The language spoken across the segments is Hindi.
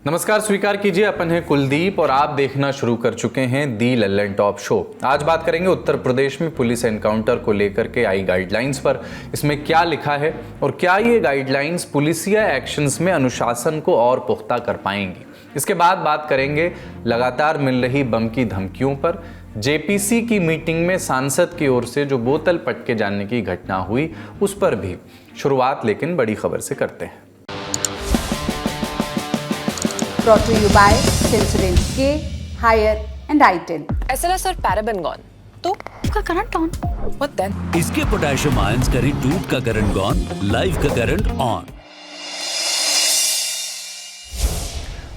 नमस्कार, स्वीकार कीजिए, अपन है कुलदीप और आप देखना शुरू कर चुके हैं दी लल्लन टॉप शो। आज बात करेंगे उत्तर प्रदेश में पुलिस एनकाउंटर को लेकर के आई गाइडलाइंस पर। इसमें क्या लिखा है और क्या ये गाइडलाइंस पुलिसिया एक्शंस में अनुशासन को और पुख्ता कर पाएंगी। इसके बाद बात करेंगे लगातार मिल रही बम की धमकियों पर, जेपीसी की मीटिंग में सांसद की ओर से जो बोतल पटके जाने की घटना हुई उस पर भी। शुरुआत लेकिन बड़ी खबर से करते हैं। Brought to you by Sensoryl K, Higher and I10. SLS और पैराबेन गॉन, तो उसका करंट ऑन। What then? इसके पोटेशियम आयंस करी टूट का करंट गॉन, लाइव का करंट ऑन।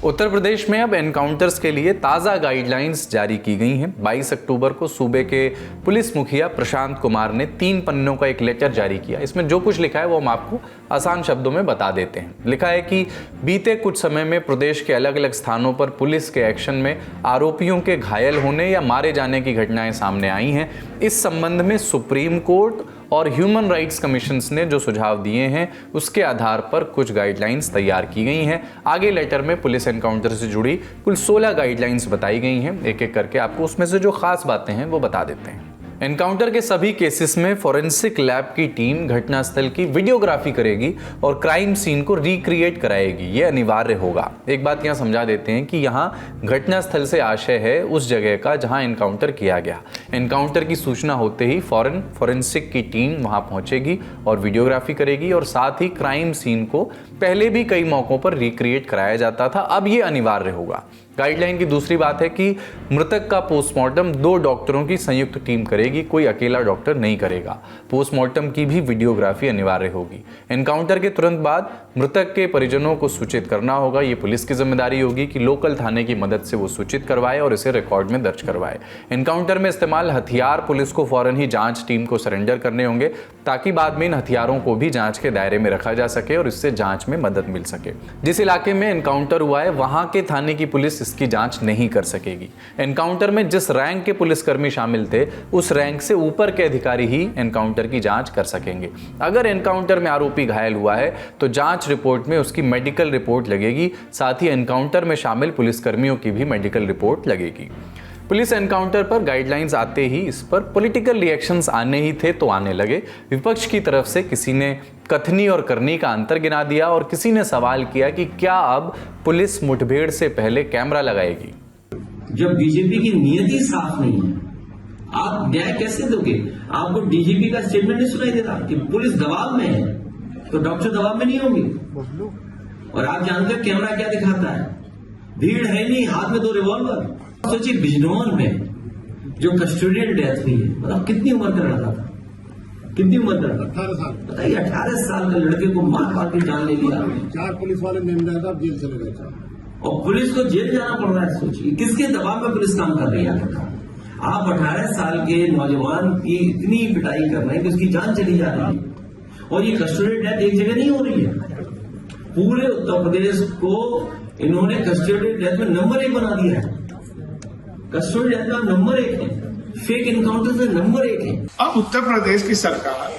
उत्तर प्रदेश में अब एनकाउंटर्स के लिए ताज़ा गाइडलाइंस जारी की गई हैं। 22 अक्टूबर को सूबे के पुलिस मुखिया प्रशांत कुमार ने 3 पन्नों का एक लेटर जारी किया। इसमें जो कुछ लिखा है वो हम आपको आसान शब्दों में बता देते हैं। लिखा है कि बीते कुछ समय में प्रदेश के अलग अलग स्थानों पर पुलिस के एक्शन में आरोपियों के घायल होने या मारे जाने की घटनाएं सामने आई हैं। इस संबंध में सुप्रीम कोर्ट और ह्यूमन राइट्स कमीशंस ने जो सुझाव दिए हैं उसके आधार पर कुछ गाइडलाइंस तैयार की गई हैं। आगे लेटर में पुलिस एनकाउंटर से जुड़ी कुल 16 गाइडलाइंस बताई गई हैं। एक एक करके आपको उसमें से जो खास बातें हैं वो बता देते हैं। एनकाउंटर के सभी केसेस में फॉरेंसिक लैब की टीम घटनास्थल की वीडियोग्राफी करेगी और क्राइम सीन को रिक्रिएट कराएगी। ये अनिवार्य होगा। एक बात यहाँ समझा देते हैं कि यहाँ घटनास्थल से आशय है उस जगह का जहाँ एनकाउंटर किया गया। एनकाउंटर की सूचना होते ही फौरन फॉरेंसिक की टीम वहाँ पहुँचेगी और वीडियोग्राफी करेगी और साथ ही क्राइम सीन को पहले भी कई मौक़ों पर रिक्रिएट कराया जाता था, अब ये अनिवार्य होगा। गाइडलाइन की दूसरी बात है कि मृतक का पोस्टमार्टम 2 डॉक्टरों की संयुक्त टीम करेगी, कोई अकेला डॉक्टर नहीं करेगा। पोस्टमार्टम की भी वीडियोग्राफी अनिवार्य होगी। एनकाउंटर के तुरंत बाद मृतक के परिजनों को सूचित करना होगा। ये पुलिस की जिम्मेदारी होगी कि लोकल थाने की मदद से वो सूचित करवाए और इसे रिकॉर्ड में दर्ज करवाए। एनकाउंटर में इस्तेमाल हथियार पुलिस को फौरन ही जांच टीम को सरेंडर करने होंगे ताकि बाद में इन हथियारों को भी जांच के दायरे में रखा जा सके और इससे जांच में मदद मिल सके। जिस इलाके में एनकाउंटर हुआ है वहां के थाने की पुलिस इसकी जांच नहीं कर सकेगी। एनकाउंटर में जिस रैंक के पुलिसकर्मी शामिल थे उस रैंक से ऊपर के अधिकारी ही एनकाउंटर की जांच कर सकेंगे। अगर एनकाउंटर में आरोपी घायल हुआ है तो जांच रिपोर्ट में उसकी मेडिकल रिपोर्ट लगेगी। साथ ही एनकाउंटर में शामिल पुलिसकर्मियों की भी मेडिकल रिपोर्ट लगेगी। पुलिस एनकाउंटर पर गाइडलाइंस आते ही इस पर पॉलिटिकल रिएक्शंस आने ही थे तो आने लगे। विपक्ष की तरफ से किसी ने कथनी और करनी का अंतर गिना दिया और किसी ने सवाल किया कि क्या अब पुलिस मुठभेड़ से पहले कैमरा लगाएगी। जब बीजेपी की नियति साफ नहीं है, आप न्याय कैसे दोगे? आपको डीजीपी का स्टेटमेंट नहीं सुनाई देता कि पुलिस दबाव में है, तो डॉक्टर दबाव में नहीं होंगे। और आप जानते हो कैमरा क्या दिखाता है? भीड़ है नहीं, हाथ में 2 रिवॉल्वर। सोचिए बिजनौर में जो कस्टोडियल डेथ हुई है, मतलब कितनी उम्र का लड़का था, कितनी उम्र का? 18 साल। बताइए, 18 साल के लड़के को मार मार के जान ले लिया। 4 पुलिस वाले जेल चले गए और पुलिस को जेल जाना पड़ रहा है। सोचिए किसके दबाव में पुलिस काम कर रही है। आप 18 साल के नौजवान की इतनी पिटाई कर रहे हैं कि उसकी जान चली जा रही है। और ये कस्टोडियल डेथ एक जगह नहीं हो रही है, पूरे उत्तर प्रदेश को इन्होंने कस्टोडियल डेथ में नंबर 1 बना दिया है। कस्टोडियल डेथ में नंबर 1 है, फेक एनकाउंटर में नंबर 1 है। अब उत्तर प्रदेश की सरकार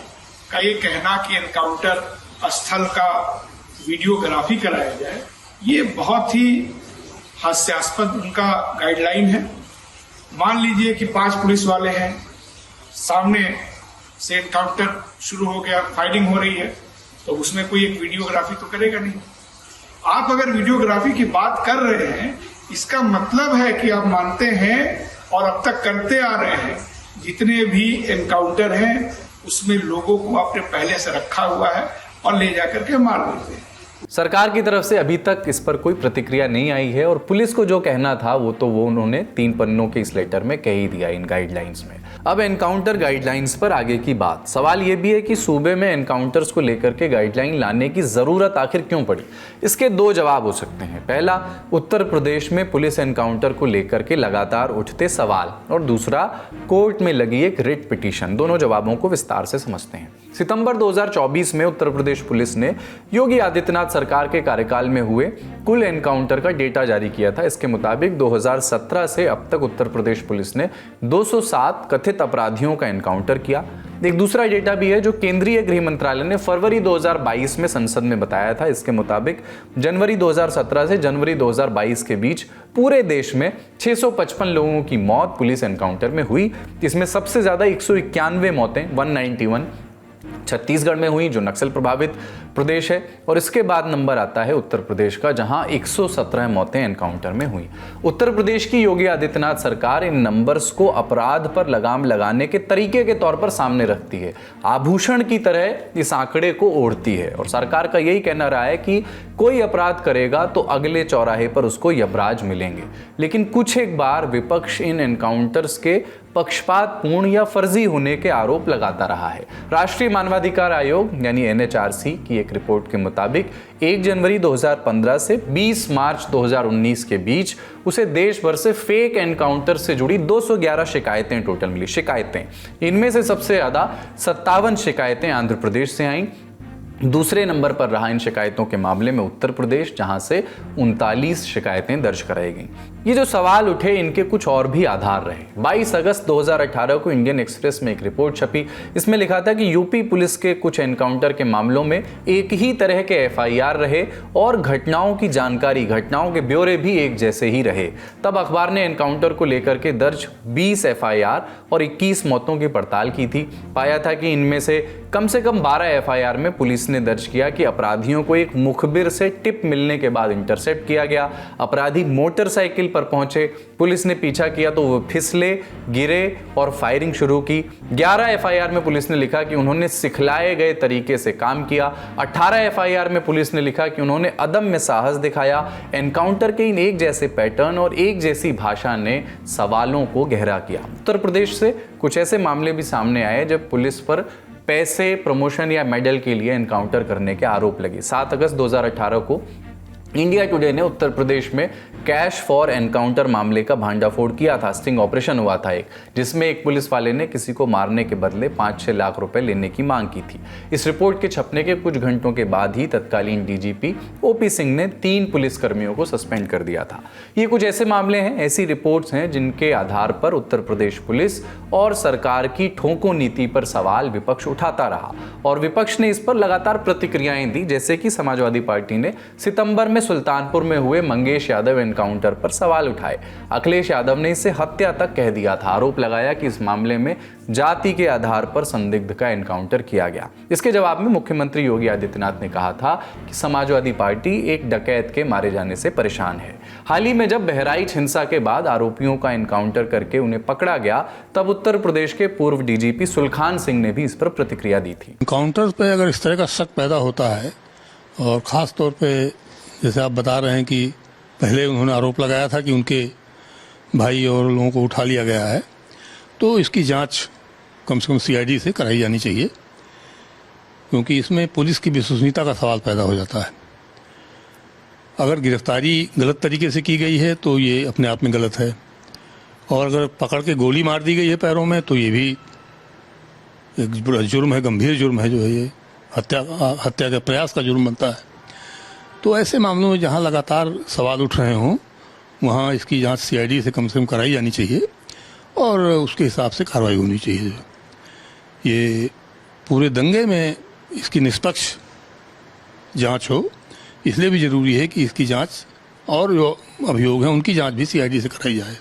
का ये कहना कि एनकाउंटर स्थल का वीडियोग्राफी कराया जाए, ये बहुत ही हास्यास्पद उनका गाइडलाइन है। मान लीजिए कि 5 पुलिस वाले हैं, सामने से एनकाउंटर शुरू हो गया, फायरिंग हो रही है, तो उसमें कोई एक वीडियोग्राफी तो करेगा नहीं। आप अगर वीडियोग्राफी की बात कर रहे हैं, इसका मतलब है कि आप मानते हैं और अब तक करते आ रहे हैं जितने भी एनकाउंटर हैं उसमें लोगों को आपने पहले से रखा हुआ है और ले जाकर के मार देते हैं। सरकार की तरफ से अभी तक इस पर कोई प्रतिक्रिया नहीं आई है और पुलिस को जो कहना था वो उन्होंने 3 पन्नों के इस लेटर में कह ही दिया इन गाइडलाइंस में। अब एनकाउंटर गाइडलाइंस पर आगे की बात। सवाल ये भी है कि सूबे में एनकाउंटर्स को लेकर के गाइडलाइन लाने की ज़रूरत आखिर क्यों पड़ी। इसके 2 जवाब हो सकते हैं। पहला, उत्तर प्रदेश में पुलिस एनकाउंटर को लेकर के लगातार उठते सवाल, और दूसरा, कोर्ट में लगी एक रिट पिटीशन। दोनों जवाबों को विस्तार से समझते हैं। सितंबर 2024 में उत्तर प्रदेश पुलिस ने योगी आदित्यनाथ सरकार के कार्यकाल में हुए कुल एनकाउंटर का डेटा जारी किया था। इसके मुताबिक 2017 से अब तक उत्तर प्रदेश पुलिस ने 207 कथित अपराधियों का एनकाउंटर किया। एक दूसरा डेटा भी है जो केंद्रीय गृह मंत्रालय ने फरवरी 2022 में संसद में बताया था। इसके मुताबिक जनवरी 2017 से जनवरी 2022 के बीच पूरे देश में 655 लोगों की मौत पुलिस एनकाउंटर में हुई। इसमें सबसे ज्यादा 191 मौतें 191 छत्तीसगढ़ में हुई, जो नक्सल प्रभावित प्रदेश है, और इसके बाद नंबर आता है उत्तर प्रदेश का, जहां 117 मौतें एनकाउंटर में हुई। उत्तर प्रदेश की योगी आदित्यनाथ सरकार इन नंबर्स को अपराध पर लगाम लगाने के तरीके के तौर पर सामने रखती है, आभूषण की तरह इस आंकड़े को ओढ़ती है, और सरकार का यही कहना रहा है कि कोई अपराध करेगा तो अगले चौराहे पर उसको यमराज मिलेंगे। लेकिन कुछ एक बार विपक्ष इन एनकाउंटर्स के पक्षपातपूर्ण या फर्जी होने के आरोप लगाता रहा है। राष्ट्रीय मानवाधिकार आयोग यानी NHRC की एक रिपोर्ट के मुताबिक 1 जनवरी 2015 से 20 मार्च 2019 के बीच उसे देश भर से फेक एनकाउंटर से जुड़ी 211 शिकायतें टोटल मिली। शिकायतें, इनमें से सबसे ज्यादा 57 शिकायतें आंध्र प्रदेश से आईं। दूसरे नंबर पर रहा इन शिकायतों के मामले में उत्तर प्रदेश, जहां से 39 शिकायतें दर्ज कराई गईं। ये जो सवाल उठे, इनके कुछ और भी आधार रहे। 22 अगस्त 2018 को इंडियन एक्सप्रेस में एक रिपोर्ट छपी। इसमें लिखा था कि यूपी पुलिस के कुछ एनकाउंटर के मामलों में एक ही तरह के FIR रहे और घटनाओं की जानकारी, घटनाओं के ब्यौरे भी एक जैसे ही रहे। तब अखबार ने एनकाउंटर को लेकर के दर्ज 20 FIR और 21 मौतों की पड़ताल की थी। पाया था कि इनमें से कम 12 FIR में पुलिस ने दर्ज किया कि अपराधियों को एक मुखबिर से टिप मिलने के बाद इंटरसेप्ट किया गया। अपराधी मोटरसाइकिल पर पहुंचे, पुलिस ने पीछा किया तो वो फिसले, गिरे और फायरिंग शुरू की। 11 FIR में पुलिस ने लिखा कि उन्होंने सिखलाए गए तरीके से काम किया। 18 FIR में पुलिस ने लिखा कि उन्होंने अदम्य साहस दिखाया। एनकाउंटर के इन एक जैसे पैटर्न और एक जैसी भाषा ने सवालों को गहरा किया। उत्तर प्रदेश से कुछ ऐसे मामले भी सामने आए जब पुलिस पर पैसे, प्रमोशन या मेडल के लिए एनकाउंटर करने के आरोप लगे। 7 अगस्त 2018 को इंडिया टुडे ने उत्तर प्रदेश में कैश फॉर एनकाउंटर मामले का भांडाफोड़ किया था। स्टिंग ऑपरेशन हुआ था एक, जिसमें एक पुलिस वाले ने किसी को मारने के बदले 5-6 लाख रुपए लेने की मांग की थी। इस रिपोर्ट के छपने के कुछ घंटों के बाद ही तत्कालीन DGP OP सिंह ने 3 पुलिसकर्मियों को सस्पेंड कर दिया था। ये कुछ ऐसे मामले हैं, ऐसी रिपोर्ट्स हैं जिनके आधार पर उत्तर प्रदेश पुलिस और सरकार की ठोको नीति पर सवाल विपक्ष उठाता रहा, और विपक्ष ने इस पर लगातार प्रतिक्रियाएं दी। जैसे कि समाजवादी पार्टी ने सितंबर में सुल्तानपुर में हुए मंगेश यादव एनकाउंटर पर सवाल उठाए। अखिलेश यादव ने इसे हत्या तक कह दिया था। आरोप लगाया कि इस मामले में जाति के आधार पर संदिग्ध का एनकाउंटर किया गया। इसके जवाब में मुख्यमंत्री योगी आदित्यनाथ ने कहा था कि समाजवादी पार्टी एक डकैत के मारे जाने से परेशान है। हाल ही में जब बहराइच हिंसा के बाद आरोपियों का एनकाउंटर करके उन्हें पकड़ा गया, तब उत्तर प्रदेश के पूर्व DGP सुलखान सिंह ने भी इस पर प्रतिक्रिया दी थी। एनकाउंटर पे अगर इस तरह का शक पैदा होता है, और खास तौर पे जैसे आप बता रहे हैं कि पहले उन्होंने आरोप लगाया था कि उनके भाई और लोगों को उठा लिया गया है, तो इसकी जांच कम से कम CID से कराई जानी चाहिए, क्योंकि इसमें पुलिस की विश्वसनीयता का सवाल पैदा हो जाता है। अगर गिरफ्तारी गलत तरीके से की गई है तो ये अपने आप में गलत है, और अगर पकड़ के गोली मार दी गई है पैरों में तो ये भी एक जुर्म है, गंभीर जुर्म है, जो है ये हत्या के प्रयास का जुर्म बनता है। तो ऐसे मामलों में जहां लगातार सवाल उठ रहे हों, वहां इसकी जांच CID से कम कराई जानी चाहिए और उसके हिसाब से कार्रवाई होनी चाहिए। ये पूरे दंगे में इसकी निष्पक्ष जांच हो, इसलिए भी ज़रूरी है कि इसकी जांच और जो अभियोग हैं उनकी जांच भी CID से कराई जाए,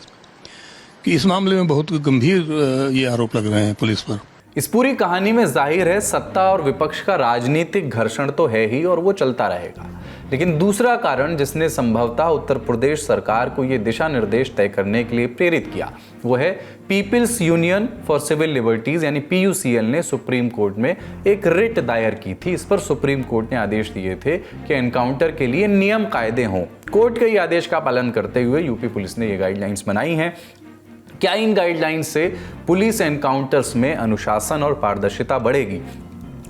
कि इस मामले में बहुत गंभीर ये आरोप लग रहे हैं पुलिस पर। इस पूरी कहानी में जाहिर है सत्ता और विपक्ष का राजनीतिक घर्षण तो है ही, और वो चलता रहेगा। लेकिन दूसरा कारण जिसने संभवतः उत्तर प्रदेश सरकार को ये दिशा निर्देश तय करने के लिए प्रेरित किया, वो है People's Union for Civil Liberties यानी PUCL ने सुप्रीम कोर्ट में एक रिट दायर की थी। इस पर सुप्रीम कोर्ट ने आदेश दिए थे कि एनकाउंटर के लिए नियम कायदे हों। कोर्ट के आदेश का पालन करते हुए यूपी पुलिस ने ये गाइडलाइंस बनाई हैं। क्या इन गाइडलाइंस से पुलिस एनकाउंटर्स में अनुशासन और पारदर्शिता बढ़ेगी?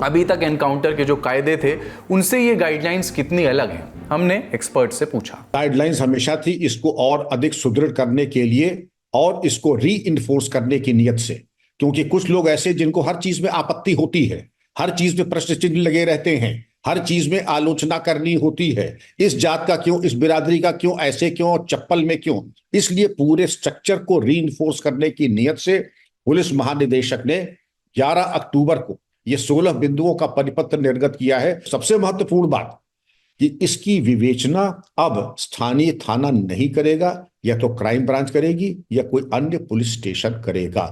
अभी तक एनकाउंटर के जो कायदे थे उनसे ये गाइडलाइंस कितनी अलग हैं? हमने एक्सपर्ट से पूछा। गाइडलाइंस हमेशा थी इसको और अधिक सुदृढ़ करने के लिए और इसको री इन्फोर्स करने की नियत से, क्योंकि कुछ लोग ऐसे जिनको हर चीज में आपत्ति होती है, हर चीज में प्रश्न चिन्ह लगे रहते हैं, हर चीज में आलोचना करनी होती है, इस जात का क्यों, इस बिरादरी का क्यों, ऐसे क्यों, चप्पल में क्यों। इसलिए पूरे स्ट्रक्चर को री इन्फोर्स करने की नियत से पुलिस महानिदेशक ने 11 अक्टूबर को ये 16 बिंदुओं का परिपत्र निर्गत किया है। सबसे महत्वपूर्ण बात कि इसकी विवेचना अब स्थानीय थाना नहीं करेगा, या तो क्राइम ब्रांच करेगी या कोई अन्य पुलिस स्टेशन करेगा।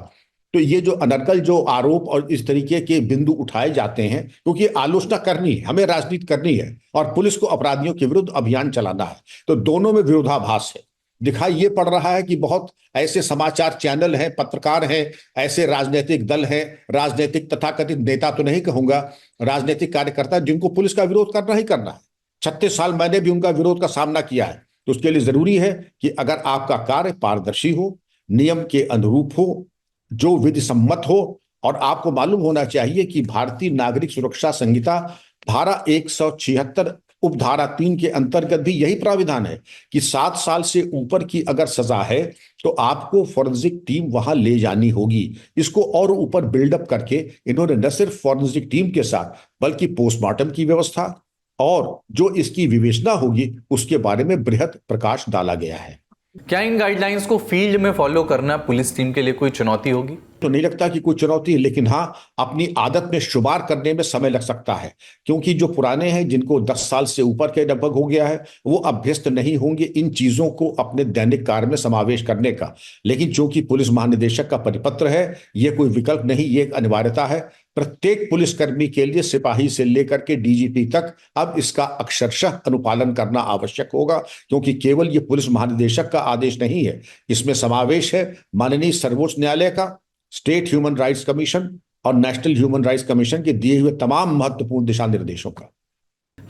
तो ये जो अनर्गल जो आरोप और इस तरीके के बिंदु उठाए जाते हैं, क्योंकि आलोचना करनी है, हमें राजनीति करनी है और पुलिस को अपराधियों के विरुद्ध अभियान चलाना है, तो दोनों में विरोधाभास है। दिखाई ये पड़ रहा है कि बहुत ऐसे समाचार चैनल हैं, पत्रकार हैं, ऐसे राजनीतिक दल हैं, राजनीतिक तथाकथित नेता तो नहीं कहूंगा, राजनीतिक कार्यकर्ता जिनको पुलिस का विरोध करना ही करना है। 36 साल मैंने भी उनका विरोध का सामना किया है। तो उसके लिए जरूरी है कि अगर आपका कार्य पारदर्शी हो, नियम के अनुरूप हो, जो विधि सम्मत हो, और आपको मालूम होना चाहिए कि भारतीय नागरिक सुरक्षा संहिता धारा 176 उपधारा 3 के अंतर्गत भी यही प्राविधान है कि 7 साल से ऊपर की अगर सजा है तो आपको फॉरेंसिक टीम वहां ले जानी होगी। इसको और ऊपर बिल्डअप करके इन्होंने न सिर्फ फॉरेंसिक टीम के साथ बल्कि पोस्टमार्टम की व्यवस्था और जो इसकी विवेचना होगी उसके बारे में बृहद प्रकाश डाला गया है। क्या इन गाइडलाइंस को फील्ड में फॉलो करना पुलिस टीम के लिए कोई चुनौती होगी? तो नहीं लगता कि कोई चुनौती है, लेकिन हाँ, अपनी आदत में शुमार करने में समय लग सकता है, क्योंकि जो पुराने हैं, जिनको 10 साल से ऊपर के लगभग हो गया है, वो अभ्यस्त नहीं होंगे इन चीजों को अपने दैनिक कार्य में समावेश करने का। लेकिन चूंकि पुलिस महानिदेशक का परिपत्र है, ये कोई विकल्प नहीं, ये एक अनिवार्यता है। प्रत्येक पुलिसकर्मी के लिए, सिपाही से लेकर के डीजीपी तक, अब इसका अक्षरशः अनुपालन करना आवश्यक होगा, क्योंकि केवल ये पुलिस महानिदेशक का आदेश नहीं है, इसमें समावेश है माननीय सर्वोच्च न्यायालय का, स्टेट ह्यूमन राइट्स कमीशन और नेशनल ह्यूमन राइट्स कमीशन के दिए हुए तमाम महत्वपूर्ण दिशा निर्देशों का।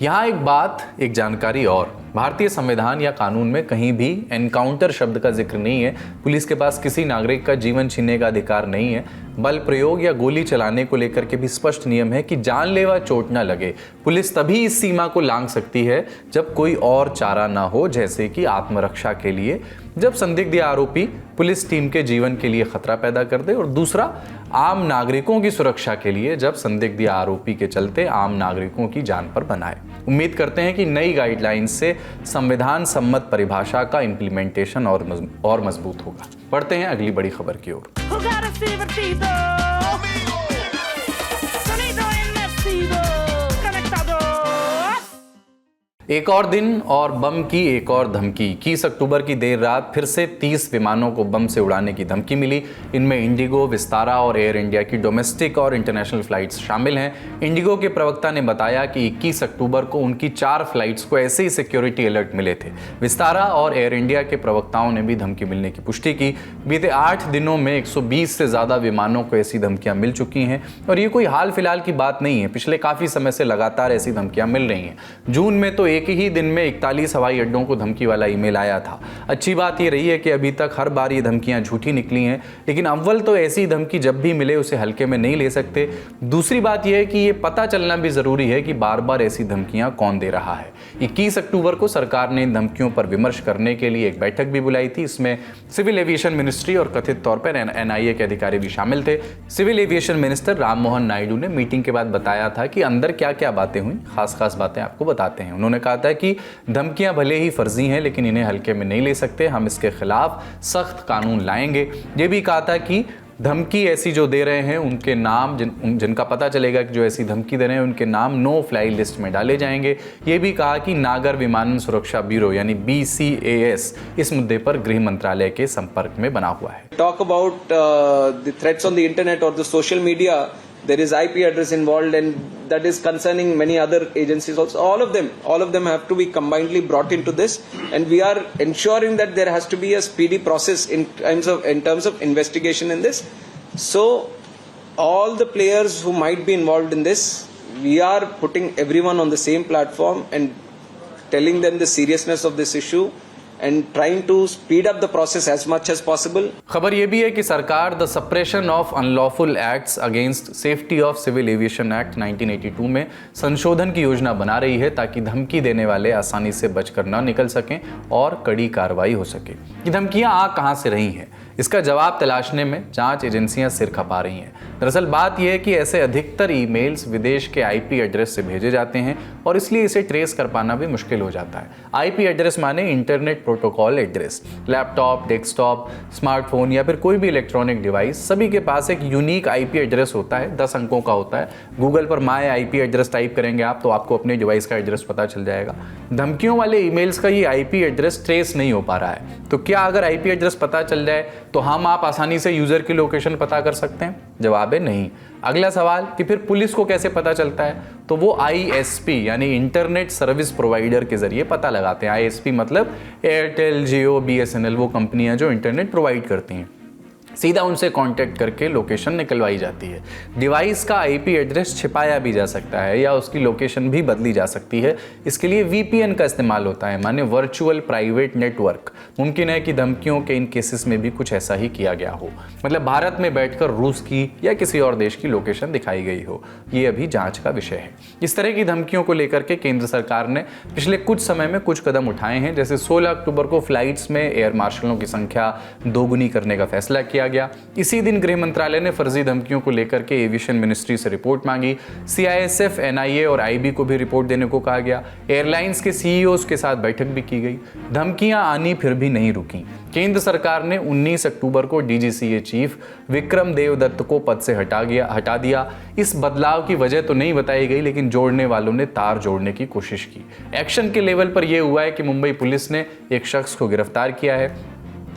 यहाँ एक बात, एक जानकारी और, भारतीय संविधान या कानून में कहीं भी एनकाउंटर शब्द का जिक्र नहीं है। पुलिस के पास किसी नागरिक का जीवन छीनने का अधिकार नहीं है। बल प्रयोग या गोली चलाने को लेकर के भी स्पष्ट नियम है कि जानलेवा चोट न लगे। पुलिस तभी इस सीमा को लांघ सकती है जब कोई और चारा ना हो, जैसे कि आत्मरक्षा के लिए, जब संदिग्ध आरोपी पुलिस टीम के जीवन के लिए खतरा पैदा कर दे, और दूसरा आम नागरिकों की सुरक्षा के लिए, जब संदिग्ध आरोपी के चलते आम नागरिकों की जान पर बनाए। उम्मीद करते हैं कि नई गाइडलाइंस से संविधान सम्मत परिभाषा का इम्प्लीमेंटेशन और मजबूत होगा। बढ़ते हैं अगली बड़ी खबर की ओर। एक और दिन और बम की एक और धमकी। 21 अक्टूबर की देर रात फिर से 30 विमानों को बम से उड़ाने की धमकी मिली। इनमें इंडिगो, विस्तारा और एयर इंडिया की डोमेस्टिक और इंटरनेशनल फ्लाइट्स शामिल हैं। इंडिगो के प्रवक्ता ने बताया कि 21 अक्टूबर को उनकी 4 फ्लाइट्स को ऐसे ही सिक्योरिटी अलर्ट मिले थे। विस्तारा और एयर इंडिया के प्रवक्ताओं ने भी धमकी मिलने की पुष्टि की। बीते 8 दिनों में 120 से ज़्यादा विमानों को ऐसी धमकियाँ मिल चुकी हैं, और ये कोई हाल फिलहाल की बात नहीं है। पिछले काफ़ी समय से लगातार ऐसी धमकियाँ मिल रही हैं। जून में तो एक ही दिन में 41 हवाई अड्डों को धमकी वाला ईमेल आया था। अच्छी बात यह रही है कि अभी तक हर बार ये धमकियां झूठी निकली हैं, लेकिन अव्वल तो ऐसी धमकी जब भी मिले उसे हल्के में नहीं ले सकते। दूसरी बात यह है कि ये पता चलना भी जरूरी है कि बार बार ऐसी धमकियां कौन दे रहा है। 21 अक्टूबर को सरकार ने इन धमकियों पर विमर्श करने के लिए एक बैठक भी बुलाई थी। इसमें सिविल एविएशन मिनिस्ट्री और कथित तौर पर एनआईए के अधिकारी भी शामिल थे। Civil aviation minister Ram Mohan Naidu ने मीटिंग के बाद बताया था कि अंदर क्या क्या बातें हुई। खास बातें आपको बताते हैं। उन्होंने कहा था कि धमकियां भले ही फर्जी हैं, लेकिन इन्हें हल्के में नहीं ले सकते। हम इसके खिलाफ सख्त कानून लाएंगे। ये भी कहा था कि धमकी ऐसी जो दे रहे हैं उनके नाम, जिनका पता चलेगा कि जो ऐसी धमकी दे रहे हैं उनके नाम नो फ्लाई लिस्ट में डाले जाएंगे। ये भी कहा कि नागर विमानन सुरक्षा ब्यूरो यानी BCAS इस मुद्दे पर गृह मंत्रालय के संपर्क में बना हुआ है। Talk about the threats on the internet or the social media. There is IP address involved, and that is concerning many other agencies also. All of them have to be combinedly brought into this, and we are ensuring that there has to be a speedy process in terms of investigation in this. So all the players who might be involved in this, we are putting everyone on the same platform and telling them the seriousness of this issue and trying to speed up the process as much as possible. खबर यह भी है कि सरकार the suppression of unlawful acts against safety of civil aviation act 1982 में संशोधन की योजना बना रही है, ताकि धमकी देने वाले आसानी से बचकर न निकल सकें और कड़ी कार्रवाई हो सके। ये धमकियां आ कहां से रही हैं? इसका जवाब तलाशने में जांच एजेंसियां सिर खपा रही हैं। दरअसल बात यह है कि ऐसे अधिकतर ईमेल्स विदेश के आईपी एड्रेस से भेजे जाते हैं और इसलिए इसे ट्रेस कर पाना भी मुश्किल हो जाता है। आईपी एड्रेस माने internet protocol address. Laptop, desktop, smartphone या फिर कोई भी इलेक्ट्रॉनिक डिवाइस, सभी के पास एक यूनिक आईपी एड्रेस होता है, 10 अंकों का होता है। गूगल पर माय आईपी एड्रेस टाइप करेंगे आप तो आपको अपने डिवाइस का एड्रेस पता चल जाएगा। धमकियों वाले ईमेल्स का ये आईपी एड्रेस ट्रेस नहीं हो पा रहा है। तो क्या अगर आईपी एड्रेस पता चल जाए तो आप आसानी से यूजर की लोकेशन पता कर सकते हैं? जवाब है नहीं। अगला सवाल कि फिर पुलिस को कैसे पता चलता है? तो वो ISP यानी इंटरनेट सर्विस प्रोवाइडर के जरिए पता लगाते हैं। ISP मतलब एयरटेल, जियो, BSNL, वो कंपनियां जो इंटरनेट प्रोवाइड करती हैं। सीधा उनसे कांटेक्ट करके लोकेशन निकलवाई जाती है। डिवाइस का आईपी एड्रेस छिपाया भी जा सकता है या उसकी लोकेशन भी बदली जा सकती है। इसके लिए VPN का इस्तेमाल होता है, माने वर्चुअल प्राइवेट नेटवर्क। मुमकिन है कि धमकियों के इन केसेस में भी कुछ ऐसा ही किया गया हो, मतलब भारत में बैठकर रूस की या किसी और देश की लोकेशन दिखाई गई हो। ये अभी जांच का विषय है। इस तरह की धमकियों को लेकर के केंद्र सरकार ने पिछले कुछ समय में कुछ कदम उठाए हैं। जैसे 16 अक्टूबर को फ्लाइट्स में एयर मार्शलों की संख्या दोगुनी करने का फैसला किया गया। इसी दिन गृह मंत्रालय ने फर्जी धमकियों को लेकर के एविएशन मिनिस्ट्री से रिपोर्ट मांगी। CISF, NIA और IB को भी रिपोर्ट देने को कहा गया। एयरलाइंस के CEOs के साथ बैठक भी की गई। धमकियां आनी फिर भी नहीं रुकी। केंद्र सरकार ने 19 अक्टूबर को DGCA चीफ विक्रम देवदत्त को पद से हटा दिया। इस बदलाव की वजह तो नहीं बताई गई, लेकिन जोड़ने वालों ने तार जोड़ने की कोशिश की। एक्शन के लेवल पर यह हुआ है कि मुंबई पुलिस ने एक शख्स को गिरफ्तार किया है।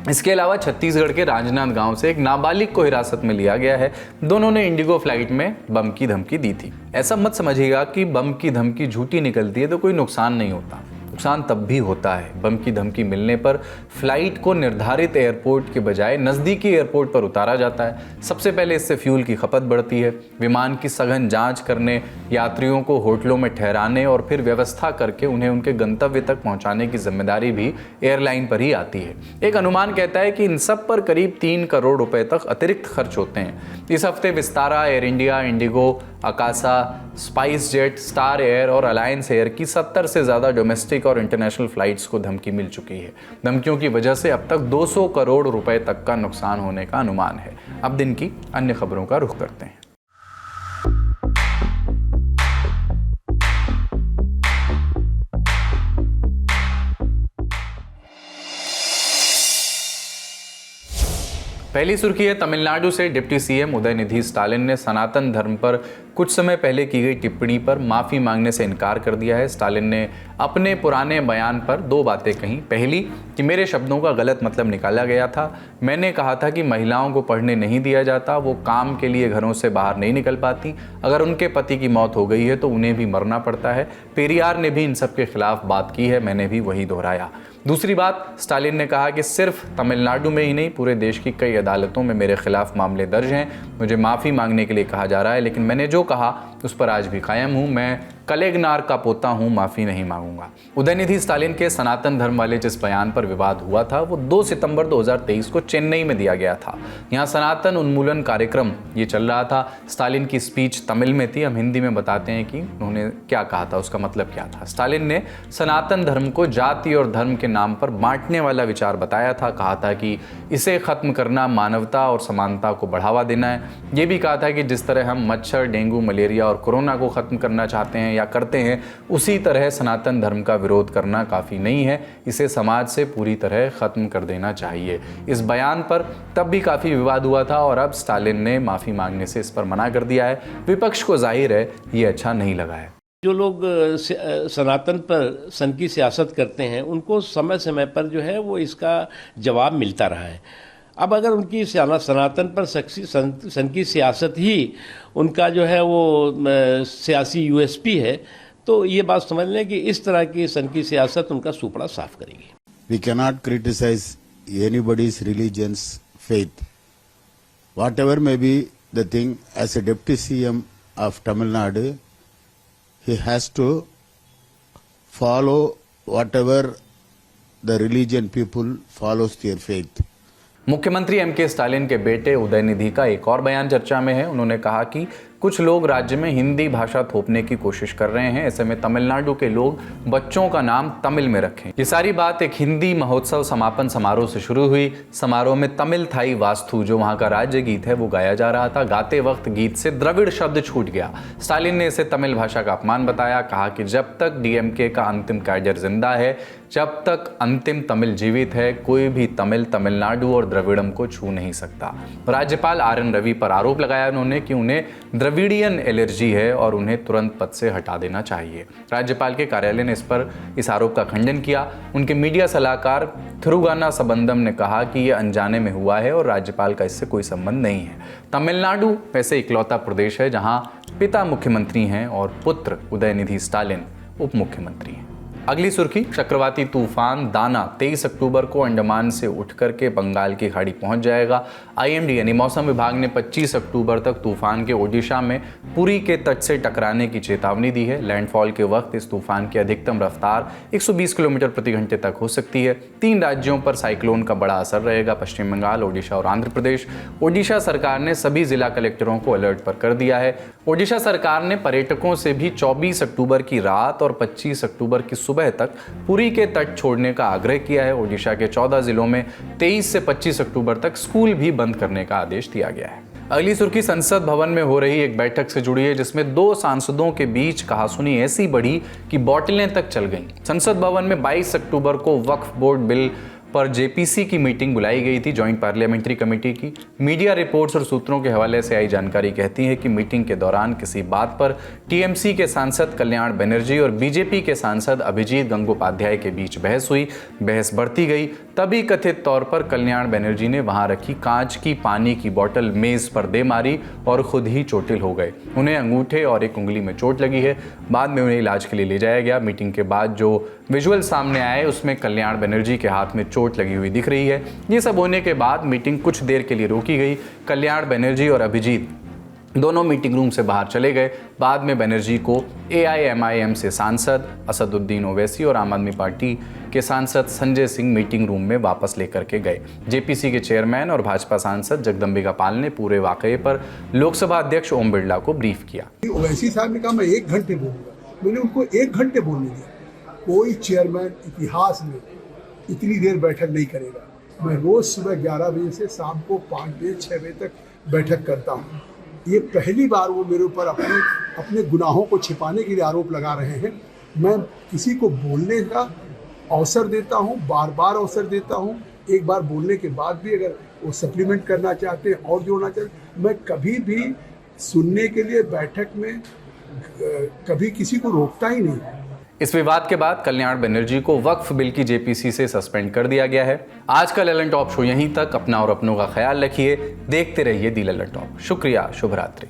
इसके अलावा छत्तीसगढ़ के राजनांद गांव से एक नाबालिग को हिरासत में लिया गया है। दोनों ने इंडिगो फ्लाइट में बम की धमकी दी थी। ऐसा मत समझिएगा कि बम की धमकी झूठी निकलती है तो कोई नुकसान नहीं होता। नुकसान तब भी होता है। बम की धमकी मिलने पर फ्लाइट को निर्धारित एयरपोर्ट के बजाय नज़दीकी एयरपोर्ट पर उतारा जाता है। सबसे पहले इससे फ्यूल की खपत बढ़ती है। विमान की सघन जांच करने, यात्रियों को होटलों में ठहराने और फिर व्यवस्था करके उन्हें उनके गंतव्य तक पहुंचाने की जिम्मेदारी भी एयरलाइन पर ही आती है। एक अनुमान कहता है कि इन सब पर करीब 3 करोड़ रुपए तक अतिरिक्त खर्च होते हैं। इस हफ्ते Vistara, air India, Indigo, Akasa, spice jet, star air और अलायंस एयर की 70 से ज़्यादा डोमेस्टिक और इंटरनेशनल फ्लाइट्स को धमकी मिल चुकी है। धमकियों की वजह से अब तक 200 करोड़ रुपए तक का नुकसान होने का अनुमान है। अब दिन की अन्य खबरों का रुख करते हैं। पहली सुर्खी है तमिलनाडु से। डिप्टी CM उदयनिधि स्टालिन ने सनातन धर्म पर कुछ समय पहले की गई टिप्पणी पर माफ़ी मांगने से इनकार कर दिया है। स्टालिन ने अपने पुराने बयान पर 2 बातें कहीं। पहली कि मेरे शब्दों का गलत मतलब निकाला गया था। मैंने कहा था कि महिलाओं को पढ़ने नहीं दिया जाता, वो काम के लिए घरों से बाहर नहीं निकल पाती। अगर उनके पति की मौत हो गई है तो उन्हें भी मरना पड़ता है। पेरियार ने भी इन सब के खिलाफ बात की है, मैंने भी वही दोहराया। दूसरी बात, स्टालिन ने कहा कि सिर्फ तमिलनाडु में ही नहीं पूरे देश की कई अदालतों में मेरे खिलाफ मामले दर्ज हैं। मुझे माफ़ी मांगने के लिए कहा जा रहा है, लेकिन मैंने जो कहा उस पर आज भी कायम हूँ। मैं कलेगनार का पोता हूँ, माफ़ी नहीं मांगूंगा। उदयनिधि स्टालिन के सनातन धर्म वाले जिस बयान पर विवाद हुआ था वो 2 सितंबर 2023 को चेन्नई में दिया गया था। यहाँ सनातन उन्मूलन कार्यक्रम ये चल रहा था। स्टालिन की स्पीच तमिल में थी। हम हिंदी में बताते हैं कि उन्होंने क्या कहा था, उसका मतलब क्या था। स्टालिन ने सनातन धर्म को जाति और धर्म के नाम पर बांटने वाला विचार बताया था। कहा था कि इसे खत्म करना मानवता और समानता को बढ़ावा देना है। ये भी कहा था कि जिस तरह हम मच्छर, डेंगू, मलेरिया और कोरोना को खत्म करना चाहते हैं या करते हैं, उसी तरह सनातन धर्म का विरोध करना काफ़ी नहीं है। इसे समाज से पूरी तरह खत्म कर देना चाहिए। इस बयान पर तब भी काफ़ी विवाद हुआ था और अब स्टालिन ने माफ़ी मांगने से इस पर मना कर दिया है। विपक्ष को जाहिर है ये अच्छा नहीं लगा है। जो लोग सनातन पर सन की सियासत करते हैं उनको समय समय पर जो है वो इसका जवाब मिलता रहा है। अब अगर उनकी सनातन पर सन की सियासत ही उनका जो है वो सियासी USP है, तो ये बात समझ लें कि इस तरह की सन की सियासत उनका सुपड़ा साफ करेगी। We cannot criticize anybody's religion's faith. Whatever may be the thing, as a deputy CM of Tamil Nadu, he has to follow whatever the religion people follows their faith. मुख्यमंत्री MK स्टालिन के बेटे उदयनिधि का एक और बयान चर्चा में है। उन्होंने कहा कि कुछ लोग राज्य में हिंदी भाषा थोपने की कोशिश कर रहे हैं। ऐसे में तमिलनाडु के लोग बच्चों का नाम तमिल में रखें। ये सारी बात एक हिंदी महोत्सव समापन समारोह से शुरू हुई। समारोह में तमिल थाई वास्तु, जो वहां का राज्य गीत है, वो गाया जा रहा था। गाते वक्त गीत से द्रविड़ शब्द छूट गया। स्टालिन ने इसे तमिल भाषा का अपमान बताया। कहा कि जब तक डीएमके का अंतिम कैडर जिंदा है, जब तक अंतिम तमिल जीवित है, कोई भी तमिल तमिलनाडु और द्रविड़म को छू नहीं सकता। राज्यपाल RN रवि पर आरोप लगाया उन्होंने कि उन्हें द्रविडियन एलर्जी है और उन्हें तुरंत पद से हटा देना चाहिए। राज्यपाल के कार्यालय ने इस आरोप का खंडन किया। उनके मीडिया सलाहकार थिरुगाना सबंदम ने कहा कि यह अनजाने में हुआ है और राज्यपाल का इससे कोई संबंध नहीं है। तमिलनाडु वैसे इकलौता प्रदेश है जहां पिता मुख्यमंत्री हैं और पुत्र उदयनिधि स्टालिन उप मुख्यमंत्री हैं। अगली सुर्खी, चक्रवाती तूफान दाना 23 अक्टूबर को अंडमान से उठ करके बंगाल की खाड़ी पहुंच जाएगा। IMD यानी मौसम विभाग ने 25 अक्टूबर तक तूफान के ओडिशा में पुरी के तट से टकराने की चेतावनी दी है। लैंडफॉल के वक्त इस तूफान की अधिकतम रफ्तार 120 किलोमीटर प्रति घंटे तक हो सकती है। 3 राज्यों पर साइक्लोन का बड़ा असर रहेगा, पश्चिम बंगाल, ओडिशा और आंध्र प्रदेश। ओडिशा सरकार ने सभी जिला कलेक्टरों को अलर्ट पर कर दिया है। ओडिशा सरकार ने पर्यटकों से भी 24 अक्टूबर की रात और 25 अक्टूबर की सुबह तक पुरी के तट छोड़ने का आग्रह किया है। ओडिशा के 14 जिलों में 23 से 25 अक्टूबर तक स्कूल भी बंद करने का आदेश दिया गया है। अगली सुर्खी संसद भवन में हो रही एक बैठक से जुड़ी है, जिसमें 2 सांसदों के बीच कहासुनी ऐसी बढ़ी कि बोतलें तक चल गईं। संसद भवन में 22 अक्टूबर को वक्फ बोर्ड बिल पर JPC की मीटिंग बुलाई गई थी, जॉइंट पार्लियामेंट्री कमेटी की। मीडिया रिपोर्ट्स और सूत्रों के हवाले से आई जानकारी कहती है कि मीटिंग के दौरान किसी बात पर TMC के सांसद कल्याण बनर्जी और BJP के सांसद अभिजीत गंगोपाध्याय के बीच बहस हुई। बहस बढ़ती गई, तभी कथित तौर पर कल्याण बनर्जी ने वहां रखी कांच की पानी की बोतल मेज पर दे मारी और खुद ही चोटिल हो गए। उन्हें अंगूठे और एक उंगली में चोट लगी है। बाद में उन्हें इलाज के लिए ले जाया गया। मीटिंग के बाद जो विजुअल सामने आए उसमें कल्याण बनर्जी के हाथ में चोट लगी हुई दिख रही है। ये सब होने के बाद मीटिंग कुछ देर के लिए रोकी गई। कल्याण बनर्जी और अभिजीत दोनों मीटिंग रूम से बाहर चले गए। बाद में बनर्जी को AIMIM से सांसद असदुद्दीन ओवैसी और आम आदमी पार्टी के सांसद संजय सिंह मीटिंग रूम में वापस लेकर के गए। JPC के चेयरमैन और भाजपा सांसद जगदम्बिका पाल ने पूरे वाकये पर लोकसभा अध्यक्ष ओम बिरला को ब्रीफ किया। ओवैसी साहब ने कहा मैं 1 घंटे बोलूंगा, मैंने उनको 1 घंटे बोलने दिया। कोई चेयरमैन इतिहास में इतनी देर बैठक नहीं करेगा। मैं रोज सुबह 11 बजे से शाम को 5 बजे 6 बजे तक बैठक करता हूँ। ये पहली बार वो मेरे ऊपर अपने गुनाहों को छिपाने के लिए आरोप लगा रहे हैं। मैं किसी को बोलने का अवसर देता हूँ, बार बार अवसर देता हूँ। एक बार बोलने के बाद भी अगर वो सप्लीमेंट करना चाहते हैं और जोड़ना चाहते, मैं कभी भी सुनने के लिए बैठक में कभी किसी को रोकता ही नहीं। इस विवाद के बाद कल्याण बनर्जी को वक्फ बिल की JPC से सस्पेंड कर दिया गया है। आज का ललन टॉप शो यहीं तक। अपना और अपनों का ख्याल रखिए। देखते रहिए दी ललन टॉप। शुक्रिया, शुभ रात्रि।